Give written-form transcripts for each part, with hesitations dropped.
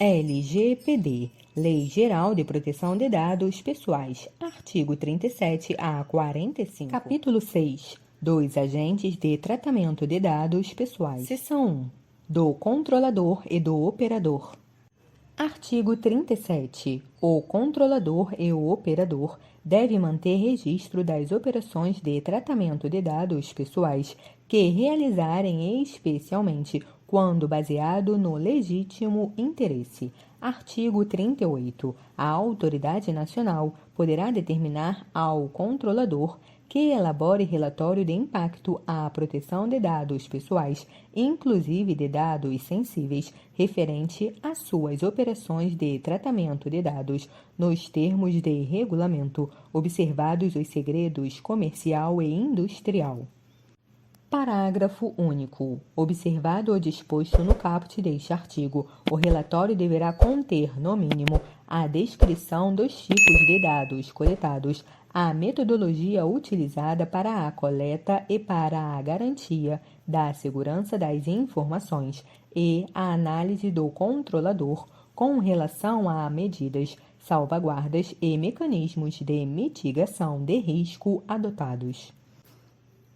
LGPD, Lei Geral de Proteção de Dados Pessoais, artigo 37 a 45. Capítulo 6. Dos agentes de tratamento de dados pessoais. Seção 1. Do controlador e do operador. Artigo 37. O controlador e o operador devem manter registro das operações de tratamento de dados pessoais que realizarem, especialmente quando baseado no legítimo interesse. Artigo 38. A autoridade nacional poderá determinar ao controlador que elabore relatório de impacto à proteção de dados pessoais, inclusive de dados sensíveis, referente às suas operações de tratamento de dados, nos termos de regulamento, observados os segredos comercial e industrial. Parágrafo único. Observado o disposto no caput deste artigo, o relatório deverá conter, no mínimo, a descrição dos tipos de dados coletados, a metodologia utilizada para a coleta e para a garantia da segurança das informações e a análise do controlador com relação a medidas, salvaguardas e mecanismos de mitigação de risco adotados.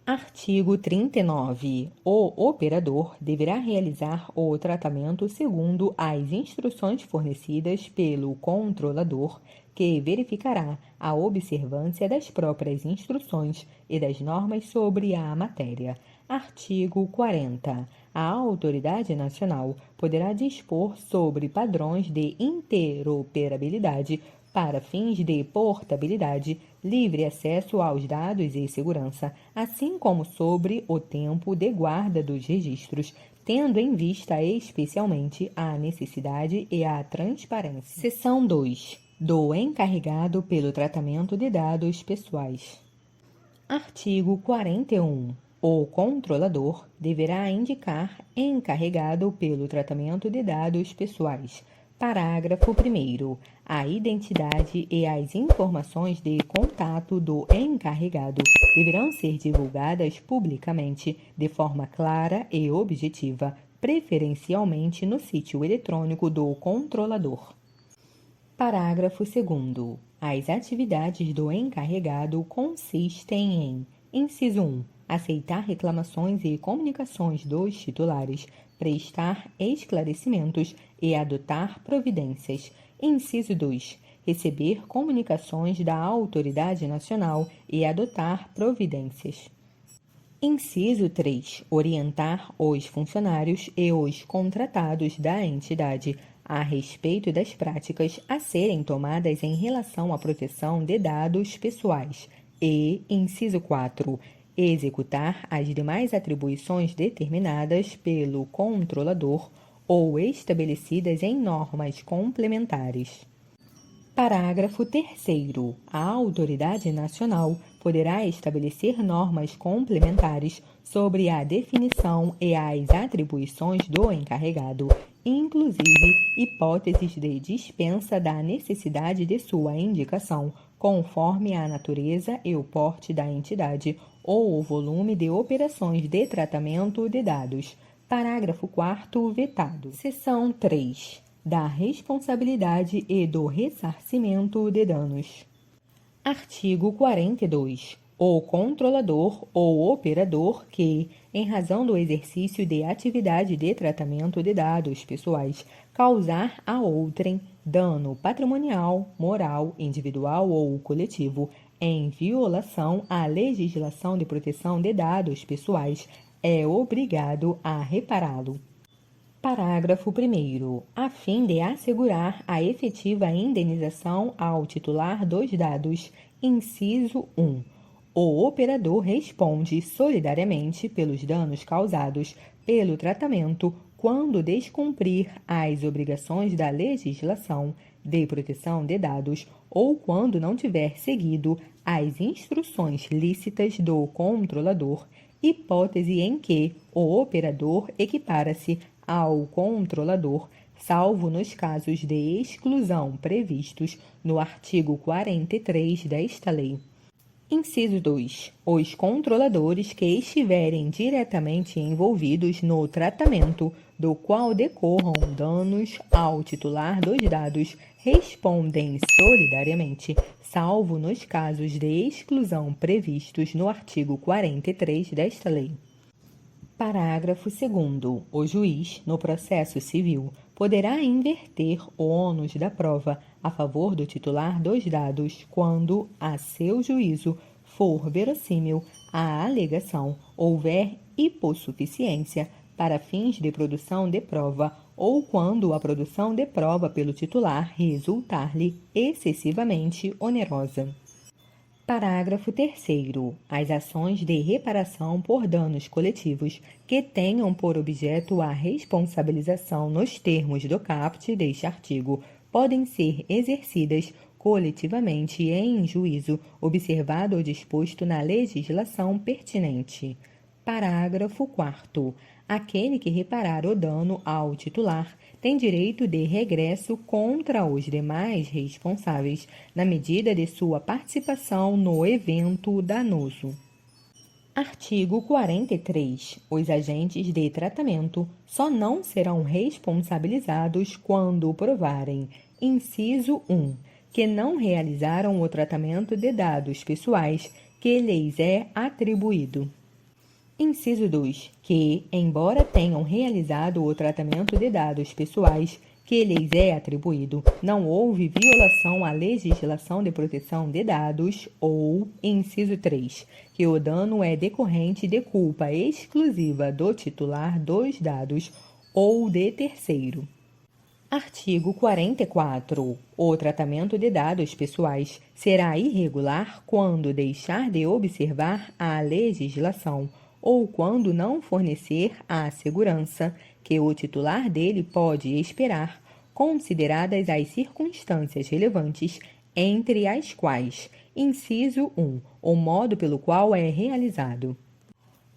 Artigo 39. O operador deverá realizar o tratamento segundo as instruções fornecidas pelo controlador, que verificará a observância das próprias instruções e das normas sobre a matéria. Artigo 40. A autoridade nacional poderá dispor sobre padrões de interoperabilidade para fins de portabilidade, livre acesso aos dados e segurança, assim como sobre o tempo de guarda dos registros, tendo em vista especialmente a necessidade e a transparência. Seção 2. Do encarregado pelo tratamento de dados pessoais. Artigo 41. O controlador deverá indicar encarregado pelo tratamento de dados pessoais. Parágrafo 1º. A identidade e as informações de contato do encarregado deverão ser divulgadas publicamente, de forma clara e objetiva, preferencialmente no sítio eletrônico do controlador. Parágrafo 2º. As atividades do encarregado consistem em: inciso 1. Aceitar reclamações e comunicações dos titulares, prestar esclarecimentos e adotar providências. Inciso 2. Receber comunicações da autoridade nacional e adotar providências. Inciso 3. Orientar os funcionários e os contratados da entidade a respeito das práticas a serem tomadas em relação à proteção de dados pessoais. E, inciso 4. Executar as demais atribuições determinadas pelo controlador ou estabelecidas em normas complementares. Parágrafo 3º. A autoridade nacional poderá estabelecer normas complementares sobre a definição e as atribuições do encarregado, inclusive hipóteses de dispensa da necessidade de sua indicação, conforme a natureza e o porte da entidade ou o volume de operações de tratamento de dados. Parágrafo 4º vetado. Seção 3. Da responsabilidade e do ressarcimento de danos. Artigo 42. O controlador ou operador que, em razão do exercício de atividade de tratamento de dados pessoais, causar a outrem dano patrimonial, moral, individual ou coletivo, em violação à legislação de proteção de dados pessoais, é obrigado a repará-lo. Parágrafo 1º. A fim de assegurar a efetiva indenização ao titular dos dados, inciso 1. O operador responde solidariamente pelos danos causados pelo tratamento quando descumprir as obrigações da legislação de proteção de dados ou quando não tiver seguido as instruções lícitas do controlador, hipótese em que o operador equipara-se ao controlador, salvo nos casos de exclusão previstos no artigo 43 desta lei. Inciso 2. Os controladores que estiverem diretamente envolvidos no tratamento do qual decorram danos ao titular dos dados respondem solidariamente, salvo nos casos de exclusão previstos no artigo 43 desta lei. Parágrafo 2º. O juiz, no processo civil, poderá inverter o ônus da prova a favor do titular dos dados quando, a seu juízo, for verossímil a alegação, houver hipossuficiência para fins de produção de prova ou quando a produção de prova pelo titular resultar-lhe excessivamente onerosa. Parágrafo 3º. As ações de reparação por danos coletivos que tenham por objeto a responsabilização nos termos do caput deste artigo podem ser exercidas coletivamente em juízo, observado o disposto na legislação pertinente. Parágrafo 4º. Aquele que reparar o dano ao titular tem direito de regresso contra os demais responsáveis, na medida de sua participação no evento danoso. Artigo 43. Os agentes de tratamento só não serão responsabilizados quando provarem, inciso 1, que não realizaram o tratamento de dados pessoais que lhes é atribuído. Inciso 2. Que, embora tenham realizado o tratamento de dados pessoais que lhes é atribuído, não houve violação à legislação de proteção de dados ou, inciso 3, que o dano é decorrente de culpa exclusiva do titular dos dados ou de terceiro. Artigo 44. O tratamento de dados pessoais será irregular quando deixar de observar a legislação ou quando não fornecer a segurança que o titular dele pode esperar, consideradas as circunstâncias relevantes, entre as quais, inciso 1, o modo pelo qual é realizado.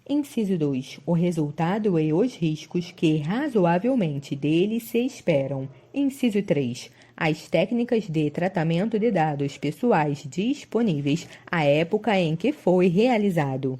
Inciso 2, o resultado e os riscos que razoavelmente dele se esperam. Inciso 3, as técnicas de tratamento de dados pessoais disponíveis à época em que foi realizado.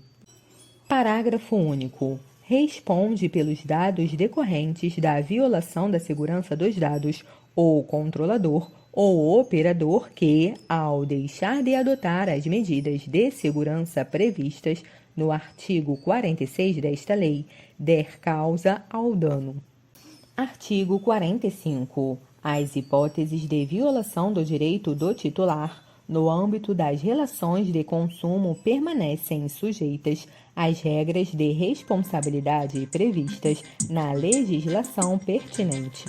Parágrafo único. Responde pelos dados decorrentes da violação da segurança dos dados o controlador ou operador que, ao deixar de adotar as medidas de segurança previstas no artigo 46 desta lei, der causa ao dano. Artigo 45. As hipóteses de violação do direito do titular no âmbito das relações de consumo permanecem sujeitas às regras de responsabilidade previstas na legislação pertinente.